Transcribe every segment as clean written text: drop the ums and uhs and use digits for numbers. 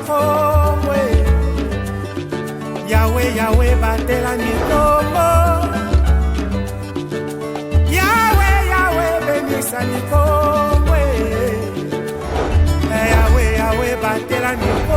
Kongo. Yahweh, Yahweh, batela mikongo. Yahweh, Yahweh, benisa mikongo. Yahweh, Yahweh, batela mikongo.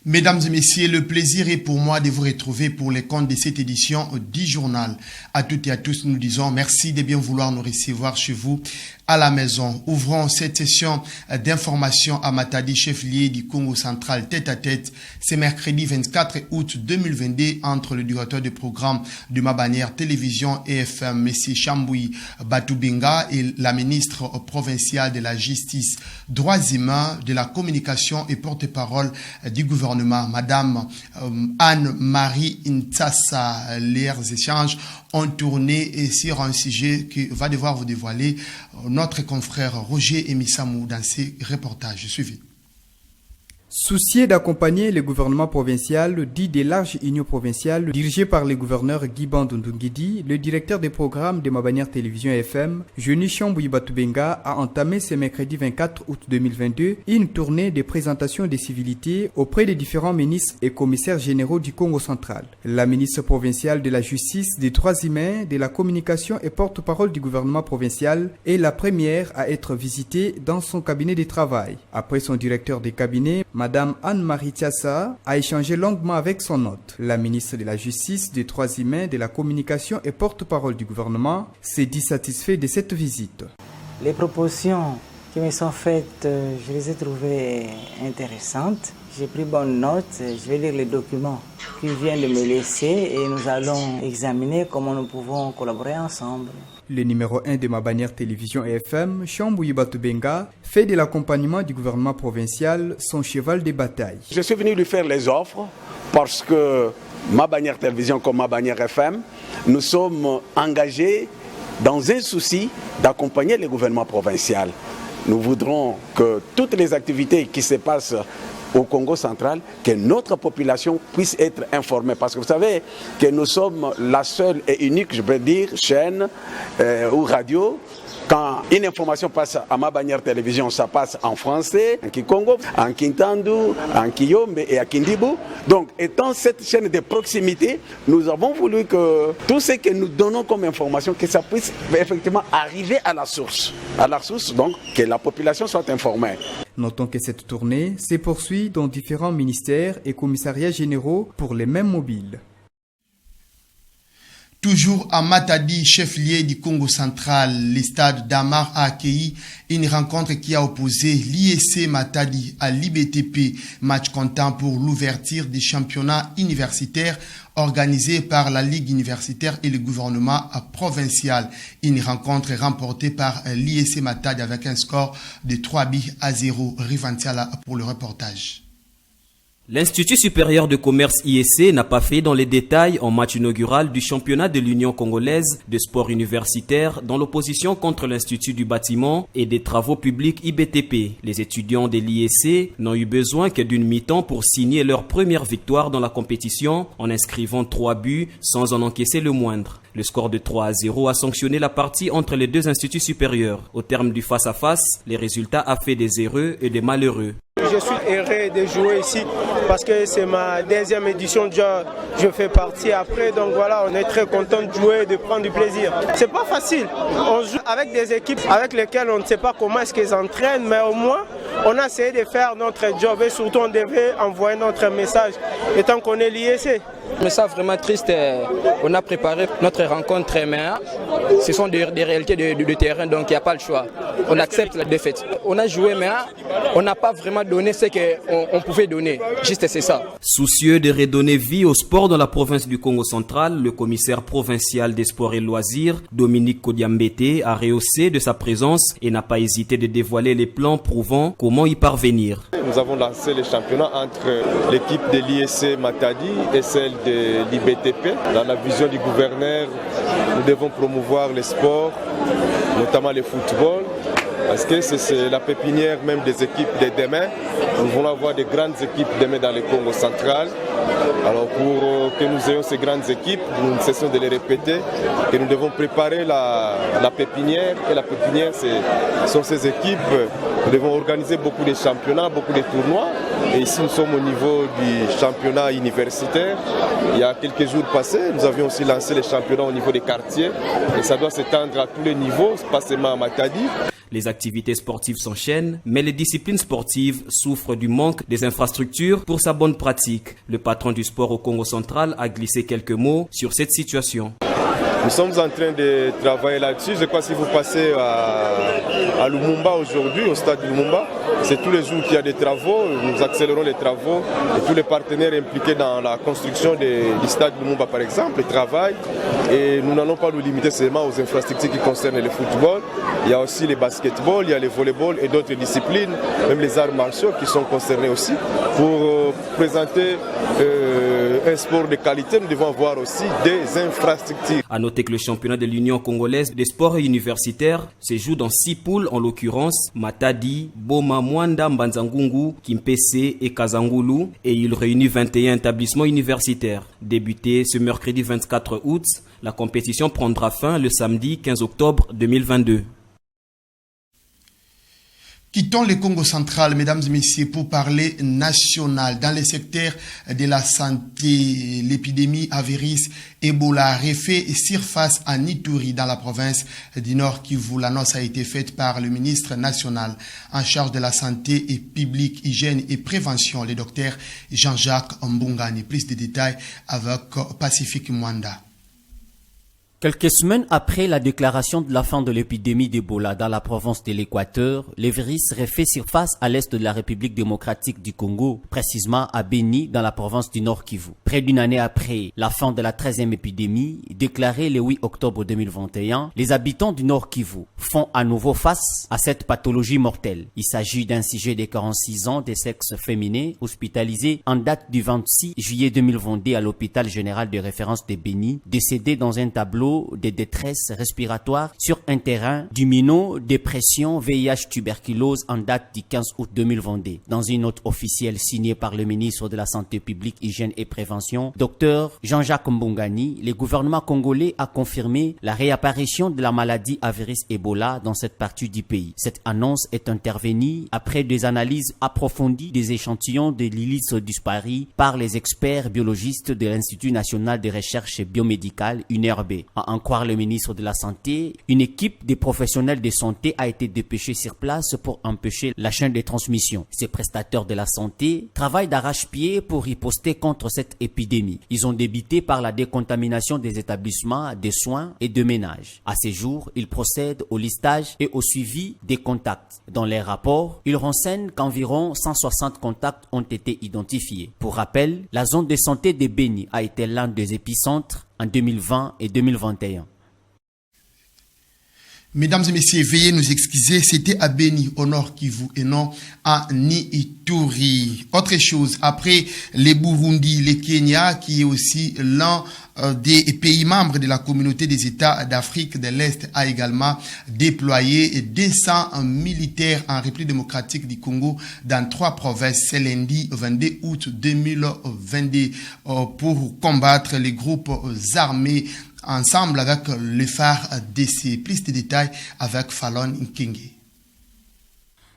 Mesdames et messieurs, le plaisir est pour moi de vous retrouver pour les comptes de cette édition du journal. À toutes et à tous, nous disons merci de bien vouloir nous recevoir chez vous à la maison. Ouvrons cette session d'information à Matadi, chef-lieu du Congo central, tête à tête, ce mercredi 24 août 2022 entre le directeur de programme de ma bannière télévision EFM, M. Chamboui Batoubinga, et la ministre provinciale de la justice, droits humains, de la communication et porte-parole du gouvernement, Madame Anne-Marie Ntassa. Leurs échanges ont tourné sur un sujet que va devoir vous dévoiler notre confrère Roger Emisamou dans ses reportages suivis. Soucié d'accompagner le gouvernement provincial dit des larges unions provinciales dirigées par le gouverneur Guy Bandundungidi, le directeur des programmes de ma bannière télévision FM, Joni Chamboui Batoubinga, a entamé ce mercredi 24 août 2022 une tournée de présentation des civilités auprès des différents ministres et commissaires généraux du Congo central. La ministre provinciale de la justice, des droits humains, de la communication et porte-parole du gouvernement provincial est la première à être visitée dans son cabinet de travail. Après son directeur de cabinet, Madame Anne-Marie Ntassa a échangé longuement avec son hôte. La ministre de la Justice, des Droits humains, de la Communication et porte-parole du gouvernement s'est dit satisfait de cette visite. Les propositions qui me sont faites, je les ai trouvées intéressantes. J'ai pris bonne note, je vais lire les documents qu'il vient de me laisser et nous allons examiner comment nous pouvons collaborer ensemble. Le numéro 1 de ma bannière télévision FM, Chamboui Batoubinga, fait de l'accompagnement du gouvernement provincial son cheval de bataille. Je suis venu lui faire les offres parce que ma bannière télévision comme ma bannière FM, nous sommes engagés dans un souci d'accompagner le gouvernement provincial. Nous voudrons que toutes les activités qui se passent au Congo central, que notre population puisse être informée. Parce que vous savez que nous sommes la seule et unique, je peux dire, chaîne ou radio. Quand une information passe à ma bannière télévision, ça passe en français, en Kikongo, en Kintandu, en Kiyombe et à Kindibu. Donc, étant cette chaîne de proximité, nous avons voulu que tout ce que nous donnons comme information, que ça puisse effectivement arriver à la source. À la source, donc, que la population soit informée. Notons que cette tournée se poursuit dans différents ministères et commissariats généraux pour les mêmes mobiles. Toujours à Matadi, chef-lieu du Congo central, le stade d'Amar a accueilli une rencontre qui a opposé l'ISC Matadi à l'IBTP, match comptant pour l'ouverture des championnats universitaires organisés par la Ligue universitaire et le gouvernement provincial. Une rencontre remportée par l'ISC Matadi avec un score de 3-0. Rivantiala pour le reportage. L'Institut supérieur de commerce ISC n'a pas fait dans les détails en match inaugural du championnat de l'Union congolaise de sport universitaire dans l'opposition contre l'Institut du bâtiment et des travaux publics IBTP. Les étudiants de l'ISC n'ont eu besoin que d'une mi-temps pour signer leur première victoire dans la compétition en inscrivant 3 buts sans en encaisser le moindre. Le score de 3-0 a sanctionné la partie entre les deux instituts supérieurs. Au terme du face-à-face, les résultats ont fait des heureux et des malheureux. Je suis heureux de jouer ici parce que c'est ma deuxième édition déjà, je fais partie après, donc voilà, on est très content de jouer, de prendre du plaisir. C'est pas facile, on joue avec des équipes avec lesquelles on ne sait pas comment est-ce qu'elles entraînent, mais au moins on a essayé de faire notre job et surtout on devait envoyer notre message étant qu'on est l'ISC. Mais ça, vraiment triste. On a préparé notre rencontre, mais ce sont des réalités de terrain, donc il n'y a pas le choix. On accepte la défaite. On a joué, mais on n'a pas vraiment donné ce qu'on pouvait donner. Juste c'est ça. Soucieux de redonner vie au sport dans la province du Congo central, le commissaire provincial des sports et loisirs, Dominique Kodiambete, a rehaussé de sa présence et n'a pas hésité de dévoiler les plans prouvant comment y parvenir. Nous avons lancé les championnats entre l'équipe de l'ISC Matadi et celle de l'IBTP. Dans la vision du gouverneur, nous devons promouvoir les sports, notamment le football, parce que c'est la pépinière même des équipes de demain. Nous voulons avoir des grandes équipes demain dans le Congo central. Alors pour que nous ayons ces grandes équipes, nous ne cessons de les répéter, que nous devons préparer la pépinière. Et la pépinière, ce sont ces équipes. Nous devons organiser beaucoup de championnats, beaucoup de tournois. Et ici, nous sommes au niveau du championnat universitaire. Il y a quelques jours passés, nous avions aussi lancé les championnats au niveau des quartiers. Et ça doit s'étendre à tous les niveaux, pas seulement à Matadi. Les activités sportives s'enchaînent, mais les disciplines sportives souffrent du manque des infrastructures pour sa bonne pratique. Le patron du sport au Congo central a glissé quelques mots sur cette situation. Nous sommes en train de travailler là-dessus. Je crois que si vous passez à Lumumba aujourd'hui, au stade de Lumumba, c'est tous les jours qu'il y a des travaux. Nous accélérons les travaux et tous les partenaires impliqués dans la construction du stade de Lumumba, par exemple, travaillent. Et nous n'allons pas nous limiter seulement aux infrastructures qui concernent le football. Il y a aussi les basketball, il y a les volleyball et d'autres disciplines, même les arts martiaux qui sont concernés aussi. Pour présenter un sport de qualité, nous devons avoir aussi des infrastructures. À noter que le championnat de l'Union congolaise des sports universitaires se joue dans 6 poules, en l'occurrence Matadi, Boma, Mwanda, Mbanzangungu, Kimpese et Kazangulu, et il réunit 21 établissements universitaires. Débuté ce mercredi 24 août, la compétition prendra fin le samedi 15 octobre 2022. Quittons le Congo central, mesdames et messieurs, pour parler national. Dans le secteur de la santé, l'épidémie à virus Ebola refait surface à Ituri, dans la province du Nord Kivu. L'annonce a été faite par le ministre national en charge de la santé et publique, hygiène et prévention, le docteur Jean-Jacques Mbungani. Plus de détails avec Pacifique Mwanda. Quelques semaines après la déclaration de la fin de l'épidémie d'Ebola dans la province de l'Équateur, le virus refait surface à l'est de la République démocratique du Congo, précisément à Beni, dans la province du Nord Kivu. Près d'une année après la fin de la 13e épidémie, déclarée le 8 octobre 2021, les habitants du Nord Kivu font à nouveau face à cette pathologie mortelle. Il s'agit d'un sujet de 46 ans de sexe féminin hospitalisé en date du 26 juillet 2022 à l'hôpital général de référence de Beni, décédé dans un tableau de détresse respiratoire sur un terrain d'immuno-dépression VIH tuberculose en date du 15 août 2022. Dans une note officielle signée par le ministre de la Santé publique, Hygiène et Prévention, Dr Jean-Jacques Mbungani, le gouvernement congolais a confirmé la réapparition de la maladie à virus Ebola dans cette partie du pays. Cette annonce est intervenue après des analyses approfondies des échantillons de l'Ilis disparu par les experts biologistes de l'Institut national de recherche biomédicale, UNRB. À en croire le ministre de la Santé, une équipe de professionnels de santé a été dépêchée sur place pour empêcher la chaîne de transmission. Ces prestataires de la santé travaillent d'arrache-pied pour riposter contre cette épidémie. Ils ont débuté par la décontamination des établissements de soins et de ménage. À ce jour, ils procèdent au listage et au suivi des contacts. Dans les rapports, ils renseignent qu'environ 160 contacts ont été identifiés. Pour rappel, la zone de santé de Beni a été l'un des épicentres en 2020 et 2021. Mesdames et messieurs, veuillez nous excuser, c'était à Beni, au Nord Kivu, et non à Ituri. Autre chose, après les Burundi, le Kenya, qui est aussi l'un des pays membres de la communauté des États d'Afrique de l'Est, a également déployé 200 militaires en République démocratique du Congo dans 3 provinces, ce lundi 22 août 2022, pour combattre les groupes armés ensemble avec le phare DC. Plus de détails avec Fallon Nkenge.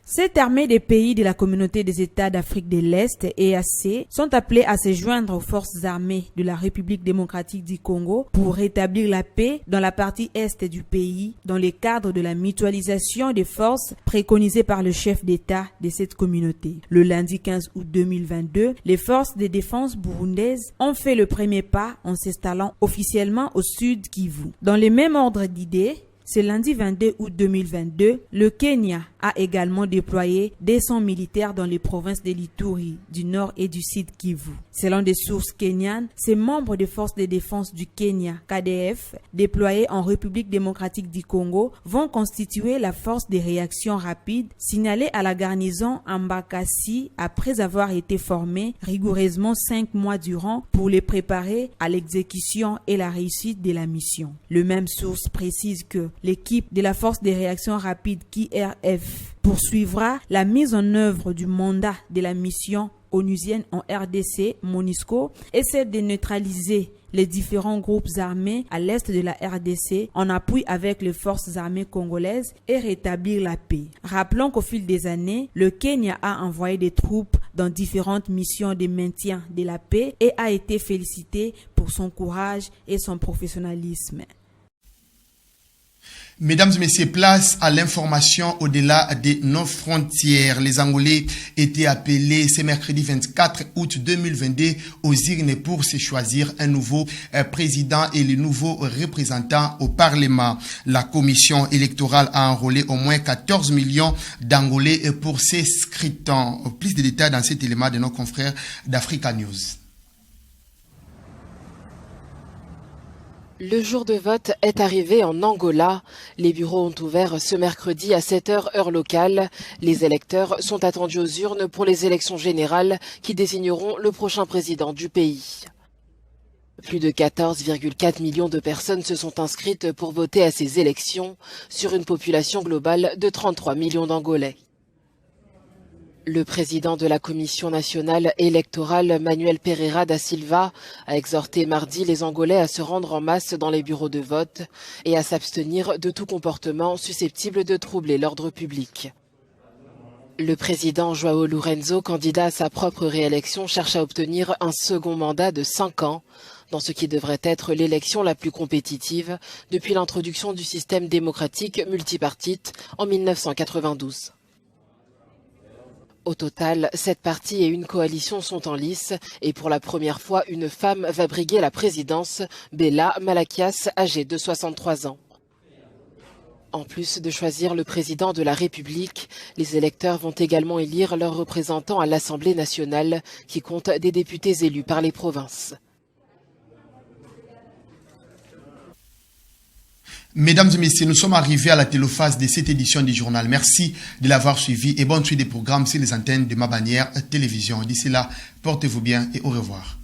Cette armée des pays de la communauté des États d'Afrique de l'Est, EAC, sont appelés à se joindre aux forces armées de la République démocratique du Congo pour rétablir la paix dans la partie est du pays, dans le cadre de la mutualisation des forces préconisée par le chef d'État de cette communauté. Le lundi 15 août 2022, les forces de défense burundaises ont fait le premier pas en s'installant officiellement au sud Kivu. Dans le même ordre d'idées, ce lundi 22 août 2022, le Kenya a également déployé 200 militaires dans les provinces de l'Ituri, du Nord et du Sud Kivu. Selon des sources kenyanes, ces membres des forces de défense du Kenya, KDF, déployés en République démocratique du Congo, vont constituer la force de réaction rapide signalée à la garnison Ambakasi après avoir été formée rigoureusement 5 mois durant pour les préparer à l'exécution et la réussite de la mission. Le même source précise que l'équipe de la force de réaction rapide KRF poursuivra la mise en œuvre du mandat de la mission onusienne en RDC, MONUSCO, et celle de neutraliser les différents groupes armés à l'est de la RDC en appui avec les forces armées congolaises et rétablir la paix. Rappelons qu'au fil des années, le Kenya a envoyé des troupes dans différentes missions de maintien de la paix et a été félicité pour son courage et son professionnalisme. Mesdames et messieurs, place à l'information au-delà de nos frontières. Les Angolais étaient appelés ce mercredi 24 août 2022 aux urnes pour se choisir un nouveau président et le nouveau représentant au Parlement. La commission électorale a enrôlé au moins 14 millions d'Angolais pour ces scrutins. Plus de détails dans cet élément de nos confrères d'Africa News. Le jour de vote est arrivé en Angola. Les bureaux ont ouvert ce mercredi à 7h heure locale. Les électeurs sont attendus aux urnes pour les élections générales qui désigneront le prochain président du pays. Plus de 14,4 millions de personnes se sont inscrites pour voter à ces élections sur une population globale de 33 millions d'Angolais. Le président de la Commission nationale électorale, Manuel Pereira da Silva, a exhorté mardi les Angolais à se rendre en masse dans les bureaux de vote et à s'abstenir de tout comportement susceptible de troubler l'ordre public. Le président João Lourenço, candidat à sa propre réélection, cherche à obtenir un second mandat de 5 ans, dans ce qui devrait être l'élection la plus compétitive depuis l'introduction du système démocratique multipartite en 1992. Au total, 7 partis et une coalition sont en lice et pour la première fois, une femme va briguer la présidence, Bella Malakias, âgée de 63 ans. En plus de choisir le président de la République, les électeurs vont également élire leurs représentants à l'Assemblée nationale qui compte des députés élus par les provinces. Mesdames et messieurs, nous sommes arrivés à la télophase de cette édition du journal. Merci de l'avoir suivi et bonne suite des programmes sur les antennes de Ma Bannière Télévision. D'ici là, portez-vous bien et au revoir.